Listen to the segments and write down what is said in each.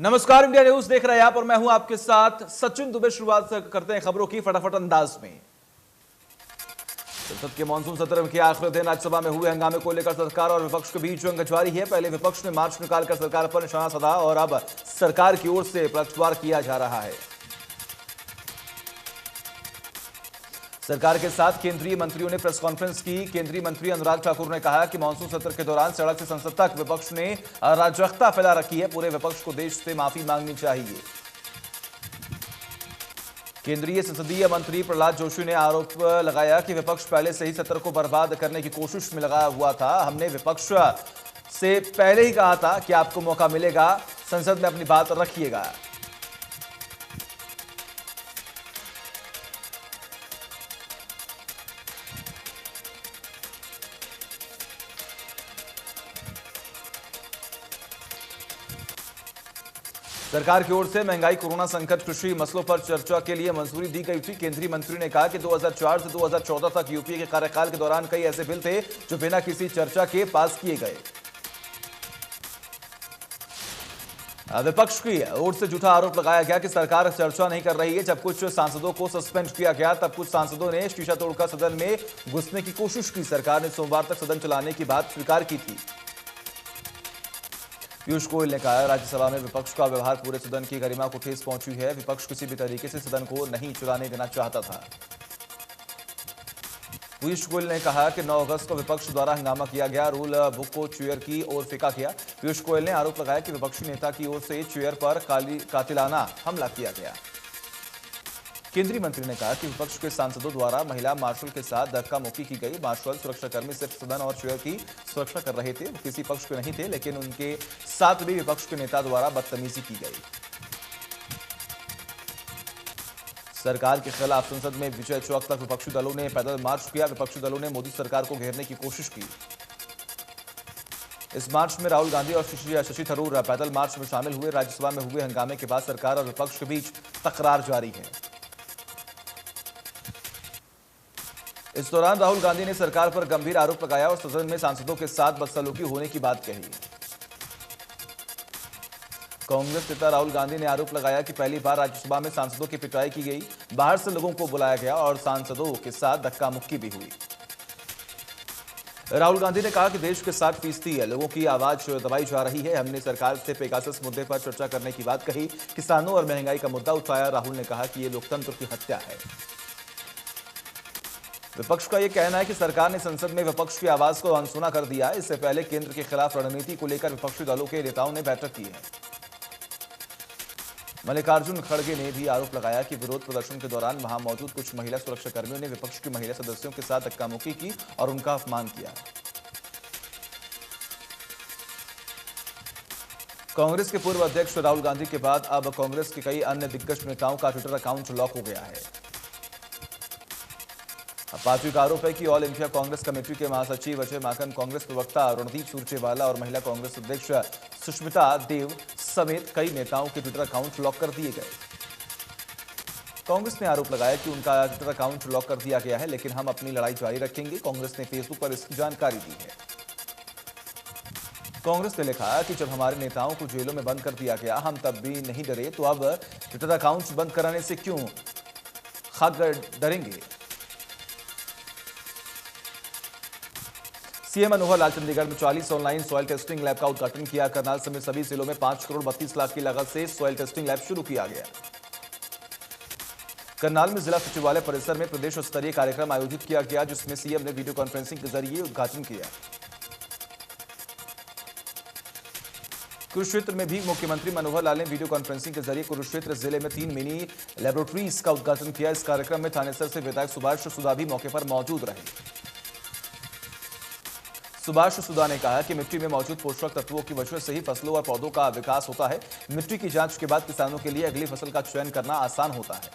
नमस्कार, India news देख रहे हैं आप और मैं हूं आपके साथ सचिन दुबे। शुरुआत करते हैं खबरों की फटाफट अंदाज में। संसद के मानसून सत्र के आखिरी दिन राज्यसभा में हुए हंगामे को लेकर सरकार और विपक्ष के बीच जंग जारी है। पहले विपक्ष ने मार्च निकालकर सरकार पर निशाना साधा और अब सरकार की ओर से पलटवार किया जा रहा है। सरकार के साथ केंद्रीय मंत्रियों ने प्रेस कॉन्फ्रेंस की। केंद्रीय मंत्री अनुराग ठाकुर ने कहा कि मानसून सत्र के दौरान सड़क से संसद तक विपक्ष ने अराजकता फैला रखी है। पूरे विपक्ष को देश से माफी मांगनी चाहिए। केंद्रीय संसदीय मंत्री प्रहलाद जोशी ने आरोप लगाया कि विपक्ष पहले से ही सत्र को बर्बाद करने की कोशिश में लगा हुआ था। हमने विपक्ष से पहले ही कहा था कि आपको मौका मिलेगा, संसद में अपनी बात रखिएगा। सरकार की ओर से महंगाई, कोरोना संकट, कृषि मसलों पर चर्चा के लिए मंजूरी दी गई थी। केंद्रीय मंत्री ने कहा कि 2004 से 2014 तक यूपीए के कार्यकाल के दौरान कई ऐसे बिल थे जो बिना किसी चर्चा के पास किए गए। विपक्ष की ओर से झूठा आरोप लगाया गया कि सरकार चर्चा नहीं कर रही है। जब कुछ सांसदों को सस्पेंड किया गया तब कुछ सांसदों ने शीशा तोड़कर सदन में घुसने की कोशिश की। सरकार ने सोमवार तक सदन चलाने की बात स्वीकार की थी। पीयूष गोयल ने कहा, राज्यसभा में विपक्ष का व्यवहार पूरे सदन की गरिमा को ठेस पहुंची है। विपक्ष किसी भी तरीके से सदन को नहीं चलाने देना चाहता था। पीयूष गोयल ने कहा कि 9 अगस्त को विपक्ष द्वारा हंगामा किया गया, रूल बुक को चेयर की ओर फेंका गया। पीयूष गोयल ने आरोप लगाया कि विपक्षी नेता की ओर से चेयर पर कातिलाना हमला किया गया। केंद्रीय मंत्री ने कहा कि विपक्ष के सांसदों द्वारा महिला मार्शल के साथ धक्का मुक्की की गई। मार्शल सुरक्षाकर्मी सिर्फ सदन और चेयर की सुरक्षा कर रहे थे, वो किसी पक्ष के नहीं थे, लेकिन उनके साथ भी विपक्ष के नेता द्वारा बदतमीजी की गई। सरकार के खिलाफ संसद में विजय चौक तक विपक्षी दलों ने पैदल मार्च किया। विपक्षी दलों ने मोदी सरकार को घेरने की कोशिश की। इस मार्च में राहुल गांधी और शशि थरूर पैदल मार्च में शामिल हुए। राज्यसभा में हुए हंगामे के बाद सरकार और विपक्ष के बीच तकरार जारी है। इस दौरान राहुल गांधी ने सरकार पर गंभीर आरोप लगाया और सदन में सांसदों के साथ बदसलूकी होने की बात कही। कांग्रेस नेता राहुल गांधी ने आरोप लगाया कि पहली बार राज्यसभा में सांसदों की पिटाई की गई, बाहर से लोगों को बुलाया गया और सांसदों के साथ धक्का मुक्की भी हुई। राहुल गांधी ने कहा कि देश के 60% लोगों की आवाज दबाई जा रही है। हमने सरकार से पेगासस मुद्दे पर चर्चा करने की बात कही। किसानों और महंगाई का मुद्दा उठाया। राहुल ने कहा कि यह लोकतंत्र की हत्या है। विपक्ष का यह कहना है कि सरकार ने संसद में विपक्ष की आवाज को अनसुना कर दिया। इससे पहले केंद्र के खिलाफ रणनीति को लेकर विपक्षी दलों के नेताओं ने बैठक की है। मल्लिकार्जुन खड़गे ने भी आरोप लगाया कि विरोध प्रदर्शन के दौरान वहां मौजूद कुछ महिला सुरक्षाकर्मियों ने विपक्ष की महिला सदस्यों के साथ धक्का-मुक्की की और उनका अपमान किया। कांग्रेस के पूर्व अध्यक्ष राहुल गांधी के बाद अब कांग्रेस के कई अन्य दिग्गज नेताओं का ट्विटर अकाउंट लॉक हो गया है। पार्टी का आरोप है कि ऑल इंडिया कांग्रेस कमेटी के महासचिव अजय माकन, कांग्रेस प्रवक्ता रणदीप सुरजेवाला और महिला कांग्रेस अध्यक्ष सुष्मिता देव समेत कई नेताओं के ट्विटर अकाउंट लॉक कर दिए गए। कांग्रेस ने आरोप लगाया कि उनका ट्विटर अकाउंट लॉक कर दिया गया है, लेकिन हम अपनी लड़ाई जारी रखेंगे। कांग्रेस ने फेसबुक पर इसकी जानकारी दी है। कांग्रेस ने लिखा कि जब हमारे नेताओं को जेलों में बंद कर दिया गया, हम तब भी नहीं डरे, तो अब ट्विटर अकाउंट बंद कराने से क्यों खाक डरेंगे। सीएम मनोहर लाल चंडीगढ़ में 40 ऑनलाइन सॉइल टेस्टिंग लैब का उद्घाटन किया। करनाल समेत सभी जिलों में 5 करोड़ 32 लाख की लागत से सॉइल टेस्टिंग लैब शुरू किया गया। करनाल में जिला सचिवालय परिसर में प्रदेश स्तरीय कार्यक्रम आयोजित किया गया, जिसमें सीएम ने वीडियो कॉन्फ्रेंसिंग के जरिए उद्घाटन किया। कुरुक्षेत्र में भी मुख्यमंत्री मनोहर लाल ने वीडियो कॉन्फ्रेंसिंग के जरिए कुरुक्षेत्र जिले में 3 मिनी लैबोरेटरीज का उद्घाटन किया। इस कार्यक्रम में थानेसर से विधायक सुभाष सुधा भी मौके पर मौजूद रहे। सुभाष सुधा ने कहा कि मिट्टी में मौजूद पोषक तत्वों की वजह से ही फसलों और पौधों का विकास होता है। मिट्टी की जांच के बाद किसानों के लिए अगली फसल का चयन करना आसान होता है।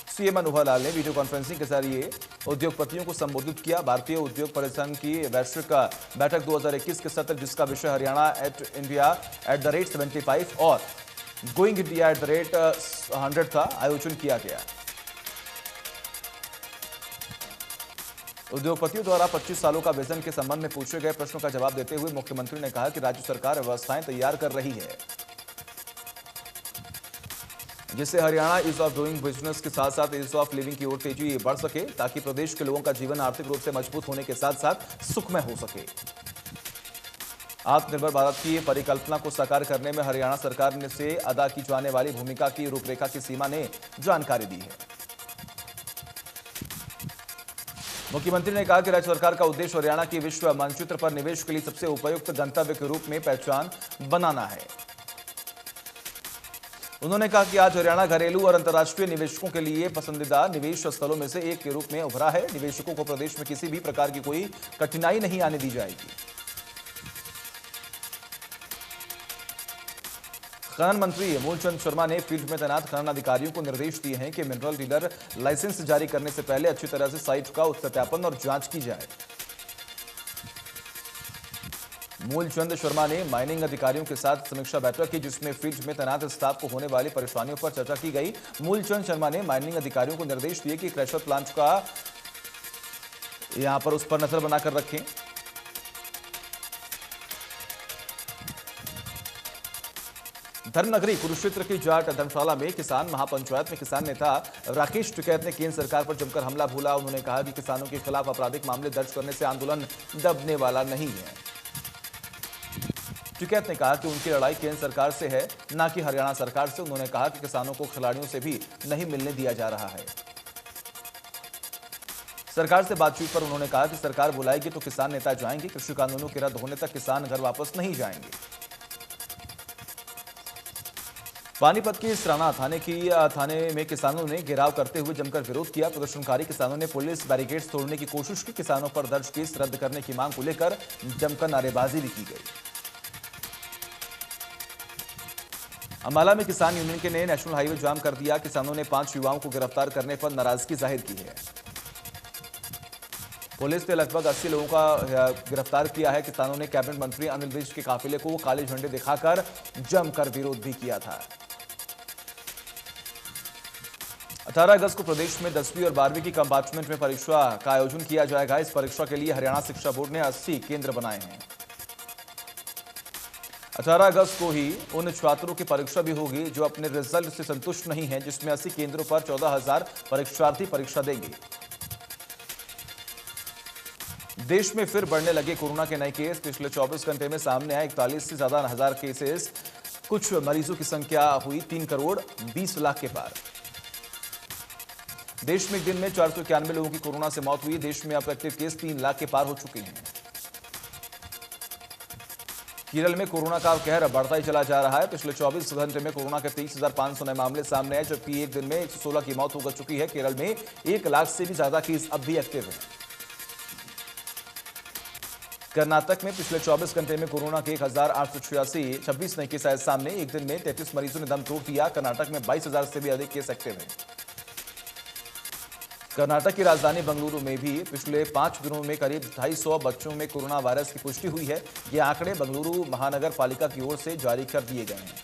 सीएम मनोहर लाल ने वीडियो कॉन्फ्रेंसिंग के जरिए उद्योगपतियों को संबोधित किया। भारतीय उद्योग परिसंघ की वैश्विक बैठक 2021 के सत्र, जिसका विषय हरियाणा एट इंडिया @75 और गोइंग इंडिया @100 था, आयोजन किया गया। उद्योगपतियों द्वारा 25 सालों का विजन के संबंध में पूछे गए प्रश्नों का जवाब देते हुए मुख्यमंत्री ने कहा कि राज्य सरकार व्यवस्थाएं तैयार कर रही है जिससे Haryana ease of doing business के साथ साथ ईज ऑफ लिविंग की ओर तेजी बढ़ सके, ताकि प्रदेश के लोगों का जीवन आर्थिक रूप से मजबूत होने के साथ साथ सुखमय हो सके। आत्मनिर्भर भारत की परिकल्पना को साकार करने में हरियाणा सरकार ने से अदा की जाने वाली भूमिका की रूपरेखा की सीमा ने जानकारी दी है। मुख्यमंत्री ने कहा कि राज्य सरकार का उद्देश्य हरियाणा की विश्व मानचित्र पर निवेश के लिए सबसे उपयुक्त गंतव्य के रूप में पहचान बनाना है। उन्होंने कहा कि आज हरियाणा घरेलू और अंतर्राष्ट्रीय निवेशकों के लिए पसंदीदा निवेश स्थलों में से एक के रूप में उभरा है। निवेशकों को प्रदेश में किसी भी प्रकार की कोई कठिनाई नहीं आने दी जाएगी। खनन मंत्री मूलचंद शर्मा ने फील्ड में तैनात खनन अधिकारियों को निर्देश दिए हैं कि मिनरल डीलर लाइसेंस जारी करने से पहले अच्छी तरह से साइट का सत्यापन और जांच की जाए। मूलचंद शर्मा ने माइनिंग अधिकारियों के साथ समीक्षा बैठक की, जिसमें फील्ड में तैनात स्टाफ को होने वाली परेशानियों पर चर्चा की गई। मूलचंद शर्मा ने माइनिंग अधिकारियों को निर्देश दिए कि क्रशर प्लांट का यहां पर उस पर नजर बनाकर रखें। धर्मनगरी कुरुक्षेत्र की जाट धर्मशाला में किसान महापंचायत में किसान नेता राकेश टिकैत ने केंद्र सरकार पर जमकर हमला बोला। उन्होंने कहा कि किसानों के खिलाफ आपराधिक मामले दर्ज करने से आंदोलन दबने वाला नहीं है। टिकैत ने कहा कि उनकी लड़ाई केंद्र सरकार से है, न कि हरियाणा सरकार से। उन्होंने कहा कि किसानों को खिलाड़ियों से भी नहीं मिलने दिया जा रहा है। सरकार से बातचीत पर उन्होंने कहा कि सरकार बुलाएगी तो किसान नेता जाएंगे। कृषि कानूनों के रद्द होने तक किसान घर वापस नहीं जाएंगे। पानीपत के सराना थाने में किसानों ने घेराव करते हुए जमकर विरोध किया। प्रदर्शनकारी किसानों ने पुलिस बैरिकेड्स तोड़ने की कोशिश की। किसानों पर दर्ज केस रद्द करने की मांग को लेकर जमकर नारेबाजी भी की गई। अंबाला में किसान यूनियन के ने नेशनल हाईवे जाम कर दिया। किसानों ने 5 युवाओं को गिरफ्तार करने पर नाराजगी जाहिर की है। पुलिस ने लगभग 80 लोगों का गिरफ्तार किया है। किसानों ने कैबिनेट मंत्री अनिल विज के काफिले को काले झंडे दिखाकर जमकर विरोध भी किया था। 18 अगस्त को प्रदेश में 10वीं और 12वीं की कंपार्टमेंट में परीक्षा का आयोजन किया जाएगा। इस परीक्षा के लिए हरियाणा शिक्षा बोर्ड ने 80 केंद्र बनाए हैं। 18 अगस्त को ही उन छात्रों की परीक्षा भी होगी जो अपने रिजल्ट से संतुष्ट नहीं हैं, जिसमें 80 केंद्रों पर 14,000 परीक्षार्थी परीक्षा देंगे। देश में फिर बढ़ने लगे कोरोना के नए केस। पिछले 24 घंटे में सामने आए 41 से ज्यादा हजार केसेस। कुछ मरीजों की संख्या हुई 3 करोड़ 20 लाख के पार। देश में एक दिन में 491 लोगों की कोरोना से मौत हुई। देश में अब एक्टिव केस 3 लाख के पार हो चुके हैं। केरल में कोरोना का कहर बढ़ता ही चला जा रहा है। पिछले 24 घंटे में कोरोना के 23,500 नए मामले सामने आए, जबकि एक दिन में 116 की मौत हो चुकी है। केरल में 1 लाख से भी ज्यादा केस अब भी एक्टिव हैं। कर्नाटक में पिछले 24 घंटे में कोरोना के 1,886 नए केस आए सामने। एक दिन में 33 मरीजों ने दम तोड़ दिया। कर्नाटक में 22,000 से भी अधिक केस एक्टिव हैं। कर्नाटक की राजधानी बेंगलुरु में भी पिछले 5 दिनों में करीब 250 बच्चों में कोरोना वायरस की पुष्टि हुई है। ये आंकड़े बेंगलुरु महानगर पालिका की ओर से जारी कर दिए गए हैं।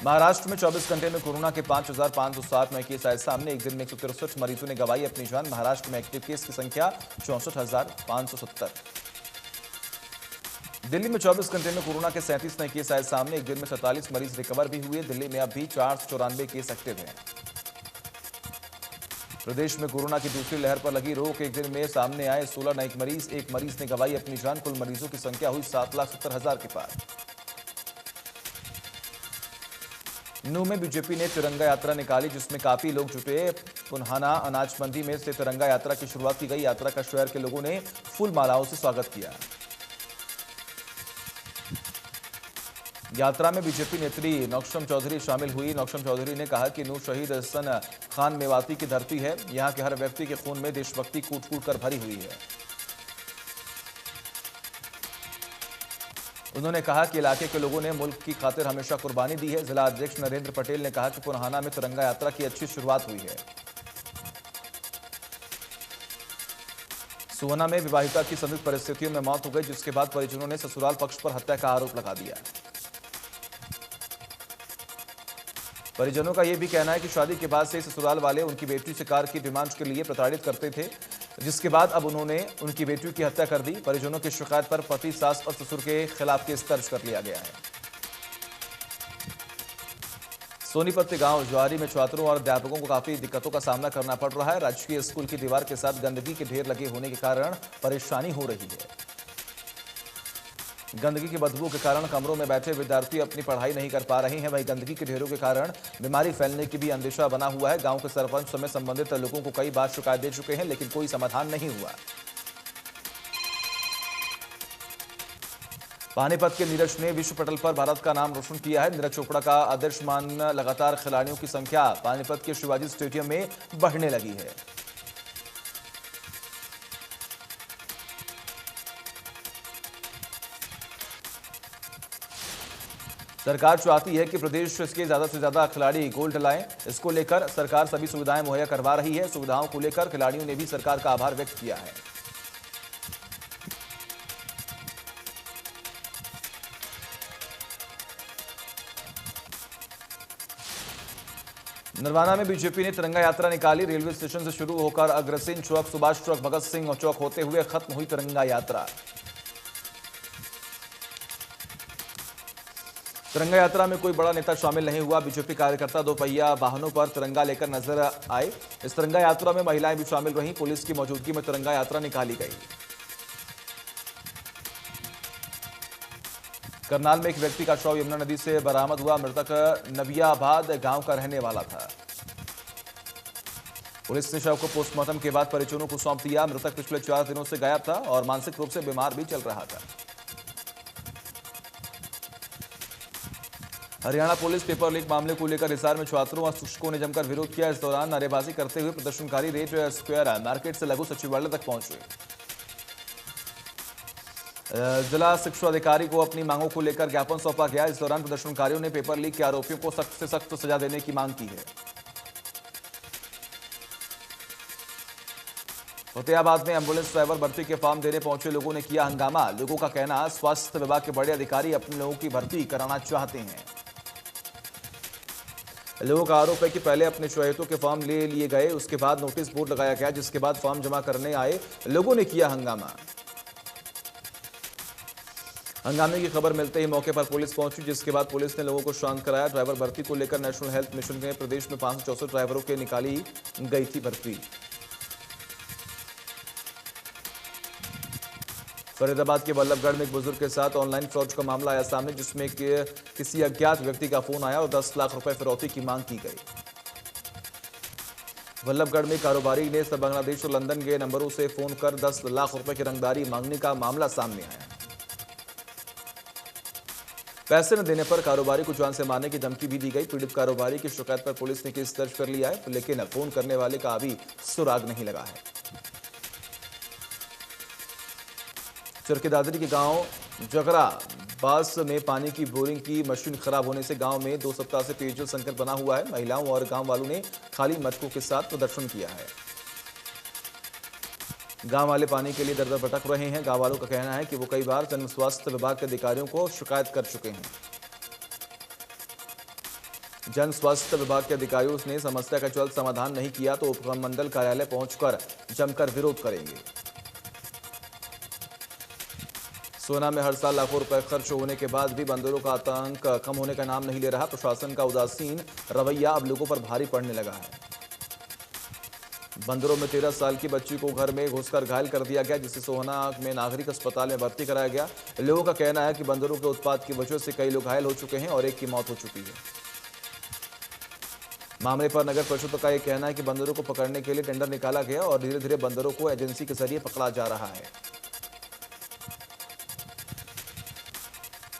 महाराष्ट्र में 24 घंटे में कोरोना के 5,507 नए केस आए सामने। एक दिन में 163 मरीजों ने गंवाई अपनी जान। महाराष्ट्र में एक्टिव केस की संख्या 64,570। दिल्ली में 24 घंटे में कोरोना के 37 नए केस आए सामने। एक दिन में 47 मरीज रिकवर भी हुए। दिल्ली में अब भी 494 केस एक्टिव हैं। प्रदेश में कोरोना की दूसरी लहर पर लगी रोक। एक दिन में सामने आए 16 नए मरीज। एक मरीज ने गंवाई अपनी जान। कुल मरीजों की संख्या हुई 7,70,000 के पार। नूंह में बीजेपी ने तिरंगा यात्रा निकाली, जिसमें काफी लोग जुटे। पुन्हाना अनाज मंडी में से तिरंगा यात्रा की शुरुआत की गई। यात्रा का शहर के लोगों ने फूल मालाओं से स्वागत किया। यात्रा में बीजेपी नेत्री नौक्षम चौधरी शामिल हुई। नौक्षम चौधरी ने कहा कि नूंह शहीद हसन खान मेवाती की धरती है। यहां के हर व्यक्ति के खून में देशभक्ति कूट-कूट कर भरी हुई है। उन्होंने कहा कि इलाके के लोगों ने मुल्क की खातिर हमेशा कुर्बानी दी है। जिला अध्यक्ष नरेंद्र पटेल ने कहा कि पुन्हाना में तिरंगा यात्रा की अच्छी शुरुआत हुई है। सुवना में विवाहिता की संदिग्ध परिस्थितियों में मौत हो गई, जिसके बाद परिजनों ने ससुराल पक्ष पर हत्या का आरोप लगा दिया। परिजनों का यह भी कहना है कि शादी के बाद से ससुराल वाले उनकी बेटी से कार की डिमांड के लिए प्रताड़ित करते थे, जिसके बाद अब उन्होंने उनकी बेटी की हत्या कर दी। परिजनों की शिकायत पर पति, सास और ससुर के खिलाफ केस दर्ज कर लिया गया है। सोनीपत गांव ज्वारी में छात्रों और अध्यापकों को काफी दिक्कतों का सामना करना पड़ रहा है। राजकीय स्कूल की दीवार के साथ गंदगी के ढेर लगे होने के कारण परेशानी हो रही है। गंदगी की बदबू के कारण कमरों में बैठे विद्यार्थी अपनी पढ़ाई नहीं कर पा रहे हैं। वहीं गंदगी के ढेरों के कारण बीमारी फैलने की भी अंदेशा बना हुआ है। गांव के सरपंच समेत संबंधित लोगों को कई बार शिकायत दे चुके हैं, लेकिन कोई समाधान नहीं हुआ। पानीपत के नीरज ने विश्व पटल पर भारत का नाम रोशन किया है। नीरज चोपड़ा का आदर्श मान लगातार खिलाड़ियों की संख्या पानीपत के शिवाजी स्टेडियम में बढ़ने लगी है। सरकार चाहती है कि प्रदेश के ज्यादा से ज्यादा खिलाड़ी गोल्ड लाएं। इसको लेकर सरकार सभी सुविधाएं मुहैया करवा रही है। सुविधाओं को लेकर खिलाड़ियों ने भी सरकार का आभार व्यक्त किया है। नरवाना में बीजेपी ने तिरंगा यात्रा निकाली। रेलवे स्टेशन से शुरू होकर अग्रसेन चौक, सुभाष चौक, भगत सिंह चौक होते हुए खत्म हुई तिरंगा यात्रा। तिरंगा यात्रा में कोई बड़ा नेता शामिल नहीं हुआ। बीजेपी कार्यकर्ता दोपहिया वाहनों पर तिरंगा लेकर नजर आए। इस तिरंगा यात्रा में महिलाएं भी शामिल रहीं। पुलिस की मौजूदगी में तिरंगा यात्रा निकाली गई। करनाल में एक व्यक्ति का शव यमुना नदी से बरामद हुआ। मृतक नबियाबाद गांव का रहने वाला था। पुलिस ने शव को पोस्टमार्टम के बाद परिजनों को सौंप दिया। मृतक पिछले 4 दिनों से गायब था और मानसिक रूप से बीमार भी चल रहा था। हरियाणा पुलिस पेपर लीक मामले को लेकर हिसार में छात्रों और शिक्षकों ने जमकर विरोध किया। इस दौरान नारेबाजी करते हुए प्रदर्शनकारी रेड स्क्वायर मार्केट से लघु सचिवालय तक पहुंचे। जिला शिक्षा अधिकारी को अपनी मांगों को लेकर ज्ञापन सौंपा गया। इस दौरान प्रदर्शनकारियों ने पेपर लीक के आरोपियों को सख्त से सख्त सजा देने की मांग की है। फतेहाबाद में एम्बुलेंस ड्राइवर भर्ती के फॉर्म देने पहुंचे लोगों ने किया हंगामा। लोगों का कहना, स्वास्थ्य विभाग के बड़े अधिकारी अपने लोगों की भर्ती कराना चाहते हैं। लोगों का आरोप है कि पहले अपने चहेतों के फॉर्म ले लिए गए, उसके बाद नोटिस बोर्ड लगाया गया, जिसके बाद फॉर्म जमा करने आए लोगों ने किया हंगामा। हंगामे की खबर मिलते ही मौके पर पुलिस पहुंची, जिसके बाद पुलिस ने लोगों को शांत कराया। ड्राइवर भर्ती को लेकर नेशनल हेल्थ मिशन में प्रदेश में 564 ड्राइवरों के निकाली गई थी भर्ती। फरीदाबाद के वल्लभगढ़ में एक बुजुर्ग के साथ ऑनलाइन फ्रॉड का मामला आया सामने, जिसमें किसी अज्ञात व्यक्ति का फोन आया और 10 लाख रुपए फिरौती की मांग की गई। वल्लभगढ़ में कारोबारी ने बांग्लादेश और लंदन के नंबरों से फोन कर 10 लाख रुपए की रंगदारी मांगने का मामला सामने आया। पैसे न देने पर कारोबारी को जान से मारने की धमकी भी दी गई। पीड़ित कारोबारी की शिकायत पर पुलिस ने केस दर्ज कर लिया है, लेकिन फोन करने वाले का अभी सुराग नहीं लगा है। चरखेदादरी के गांव जगरा बास में पानी की बोरिंग की मशीन खराब होने से गांव में 2 सप्ताह से पेयजल संकट बना हुआ है। महिलाओं और गांव वालों ने खाली मटकों के साथ प्रदर्शन किया है। गांव वाले पानी के लिए दर दर भटक रहे हैं। गांव वालों का कहना है कि वो कई बार जन स्वास्थ्य विभाग के अधिकारियों को शिकायत कर चुके हैं। जन स्वास्थ्य विभाग के अधिकारियों ने समस्या का जल्द समाधान नहीं किया तो उपमंडल कार्यालय पहुंचकर जमकर विरोध करेंगे। सोना में हर साल लाखों रुपए खर्च होने के बाद भी बंदरों का आतंक कम होने का नाम नहीं ले रहा। प्रशासन का उदासीन रवैया अब लोगों पर भारी पड़ने लगा है। बंदरों में 13 साल की बच्ची को घर में घुसकर घायल कर दिया गया, जिसे सोहना में नागरिक अस्पताल में भर्ती कराया गया। लोगों का कहना है कि बंदरों के उत्पात की वजह से कई लोग घायल हो चुके हैं और एक की मौत हो चुकी है। मामले पर नगर परिषद का यह कहना है कि बंदरों को पकड़ने के लिए टेंडर निकाला गया और धीरे धीरे बंदरों को एजेंसी के जरिए पकड़ा जा रहा है।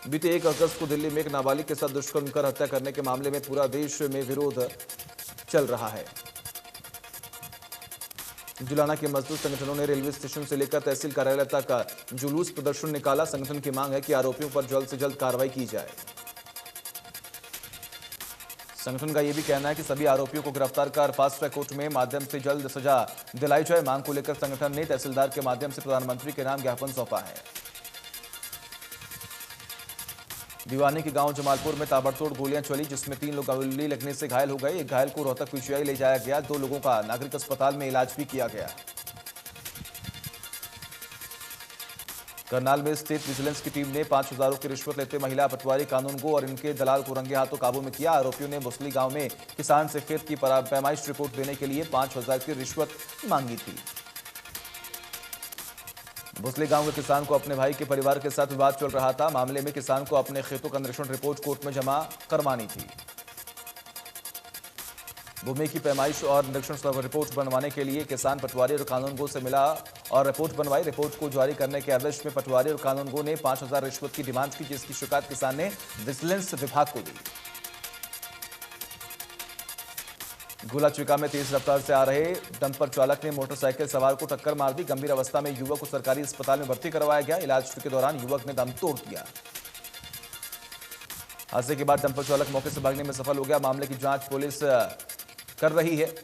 बीते 1 अगस्त को दिल्ली में एक नाबालिग के साथ दुष्कर्म कर हत्या करने के मामले में पूरा देश में विरोध चल रहा है। जुलाना के मजदूर संगठनों ने रेलवे स्टेशन से लेकर तहसील कार्यालय तक जुलूस प्रदर्शन निकाला। संगठन की मांग है कि आरोपियों पर जल्द से जल्द कार्रवाई की जाए। संगठन का यह भी कहना है कि सभी आरोपियों को गिरफ्तार कर फास्ट ट्रैक कोर्ट में माध्यम से जल्द सजा दिलाई जाए। मांग को लेकर संगठन ने तहसीलदार के माध्यम से प्रधानमंत्री के नाम ज्ञापन सौंपा है। दीवानी के गांव जमालपुर में ताबड़तोड़ गोलियां चली, जिसमें 3 लोग गोली लगने से घायल हो गए। एक घायल को रोहतक पीजीआई ले जाया गया। 2 लोगों का नागरिक अस्पताल में इलाज भी किया गया। करनाल में स्थित विजिलेंस की टीम ने 5,000 की रिश्वत लेते महिला पटवारी कानूनगो और इनके दलाल को रंगे हाथों काबू में किया। आरोपियों ने मुसली गांव में किसान से खेत की पैमाइश रिपोर्ट देने के लिए 5,000 की रिश्वत मांगी थी। भोसले गांव के किसान को अपने भाई के परिवार के साथ विवाद चल रहा था। मामले में किसान को अपने खेतों का निरीक्षण रिपोर्ट कोर्ट में जमा करवानी थी। भूमि की पैमाइश और निरीक्षण रिपोर्ट बनवाने के लिए किसान पटवारी और कानूनगो से मिला और रिपोर्ट बनवाई। रिपोर्ट को जारी करने के एवज में पटवारी और कानूनगो ने 5,000 रिश्वत की डिमांड की, जिसकी शिकायत किसान ने विजिलेंस विभाग को दी। गुलाचिका में तेज रफ्तार से आ रहे डंपर चालक ने मोटरसाइकिल सवार को टक्कर मार दी। गंभीर अवस्था में युवक को सरकारी अस्पताल में भर्ती करवाया गया। इलाज के दौरान युवक ने दम तोड़ दिया। हादसे के बाद डंपर चालक मौके से भागने में सफल हो गया। मामले की जांच पुलिस कर रही है।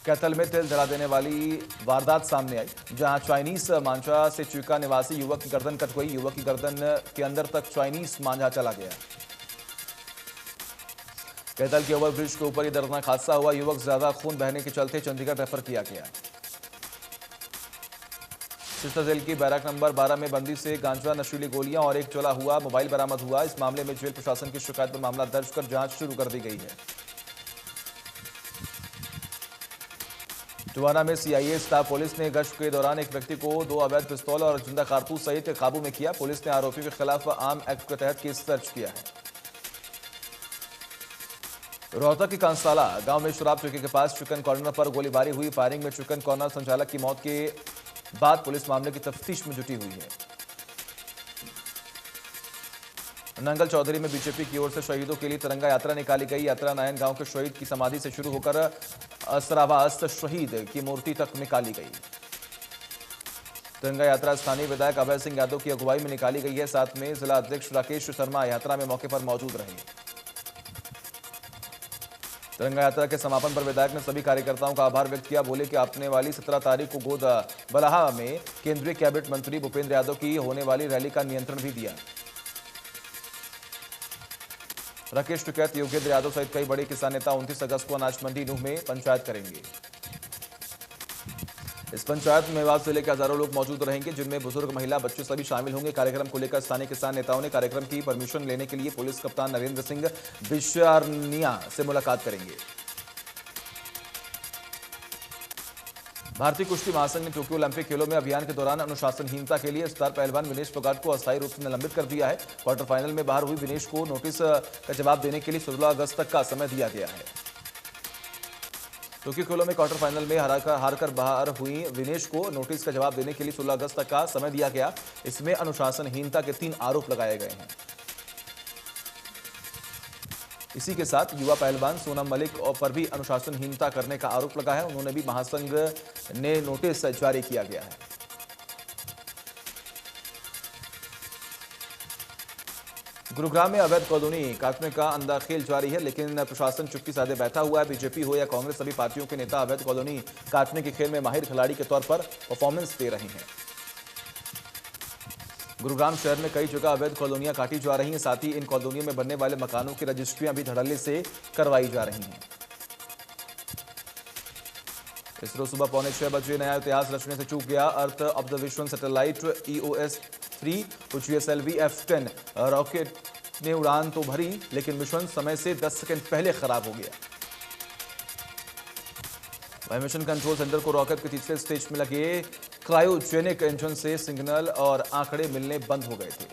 कैथल में तेल जला देने वाली वारदात सामने आई, जहां चाइनीज मांझा से चुका निवासी युवक की गर्दन कट गई। युवक की गर्दन के अंदर तक चाइनीज मांझा चला गया। कैथल के ओवरब्रिज के ऊपर यह दर्दनाक हादसा हुआ। युवक ज्यादा खून बहने के चलते चंडीगढ़ रेफर किया गया। सिस्ता जेल की बैरक नंबर 12 में बंदी से गांजा, नशीली गोलियां और एक चला हुआ मोबाइल बरामद हुआ। इस मामले में जेल प्रशासन की शिकायत पर मामला दर्ज कर जांच शुरू कर दी गई है। टुवाना में सीआईए स्टाफ पुलिस ने गश्त के दौरान एक व्यक्ति को 2 अवैध पिस्तौल और जिंदा कारतूस सहित काबू में किया। पुलिस ने आरोपियों के खिलाफ आर्म एक्ट के तहत केस दर्ज किया है। रोहतक के कांसाला गांव में शराब चौकी के पास चिकन कॉर्नर पर गोलीबारी हुई। फायरिंग में चिकन कॉर्नर संचालक की मौत के बाद पुलिस मामले की तफ्तीश में जुटी हुई है। नंगल चौधरी में बीजेपी की ओर से शहीदों के लिए तिरंगा यात्रा निकाली गई। यात्रा नायन गांव के शहीद की समाधि से शुरू होकर असरावास शहीद की मूर्ति तक निकाली गई। तिरंगा यात्रा स्थानीय विधायक अभय सिंह यादव की अगुवाई में निकाली गई है। साथ में जिला अध्यक्ष राकेश शर्मा यात्रा में मौके पर मौजूद रहे। तिरंगा यात्रा के समापन पर विधायक ने सभी कार्यकर्ताओं का आभार व्यक्त किया। बोले कि आने वाली 17 तारीख को गोद बलाहा में केंद्रीय कैबिनेट मंत्री भूपेंद्र यादव की होने वाली रैली का नियंत्रण भी दिया। राकेश टिकैत, योगेंद्र यादव सहित कई बड़े किसान नेता 29 अगस्त को अनाज मंडी नूह में पंचायत करेंगे। इस पंचायत में मेवात जिले के हजारों लोग मौजूद रहेंगे, जिनमें बुजुर्ग, महिला, बच्चे सभी शामिल होंगे। कार्यक्रम को लेकर स्थानीय किसान नेताओं ने कार्यक्रम की परमिशन लेने के लिए पुलिस कप्तान नरेंद्र सिंह बिशारनिया से मुलाकात करेंगे। भारतीय कुश्ती महासंघ ने टोक्यो ओलंपिक खेलों में अभियान के दौरान अनुशासनहीनता के लिए स्टार पहलवान विनेश फोगाट को अस्थायी रूप से निलंबित कर दिया है। क्वार्टर फाइनल में बाहर हुई विनेश को नोटिस का जवाब देने के लिए 16 अगस्त तक का समय दिया गया है। टोक्यो खेलों में क्वार्टर फाइनल में हारकर बाहर हुई विनेश को नोटिस का जवाब देने के लिए 16 अगस्त तक का समय दिया गया। इसमें अनुशासनहीनता के 3 आरोप लगाए गए हैं। इसी के साथ युवा पहलवान सोनम मलिक पर भी अनुशासनहीनता करने का आरोप लगा है। उन्होंने भी महासंघ ने नोटिस जारी किया गया है। गुरुग्राम में अवैध कॉलोनी काटने का अंधाखेल जारी है, लेकिन प्रशासन चुप्पी साधे बैठा हुआ है। बीजेपी हो या कांग्रेस, सभी पार्टियों के नेता अवैध कॉलोनी काटने के खेल में माहिर खिलाड़ी के तौर पर परफॉर्मेंस दे रहे हैं। गुरुग्राम शहर में कई जगह अवैध कॉलोनियां काटी जा रही हैं। साथ ही इन कॉलोनियों में बनने वाले मकानों की रजिस्ट्रियां भी धड़ल्ले से करवाई जा रही हैं। इसरो सुबह 6:45 बजे नया इतिहास रचने से चूक गया। Earth observation satellite EOS-3 GSLV F10 rocket ने उड़ान तो भरी, लेकिन मिशन समय से 10 सेकंड पहले खराब हो गया। वहीं मिशन कंट्रोल सेंटर को रॉकेट के तीसरे स्टेज में लगे क्रायोजेनिक इंजन से सिग्नल और आंकड़े मिलने बंद हो गए थे।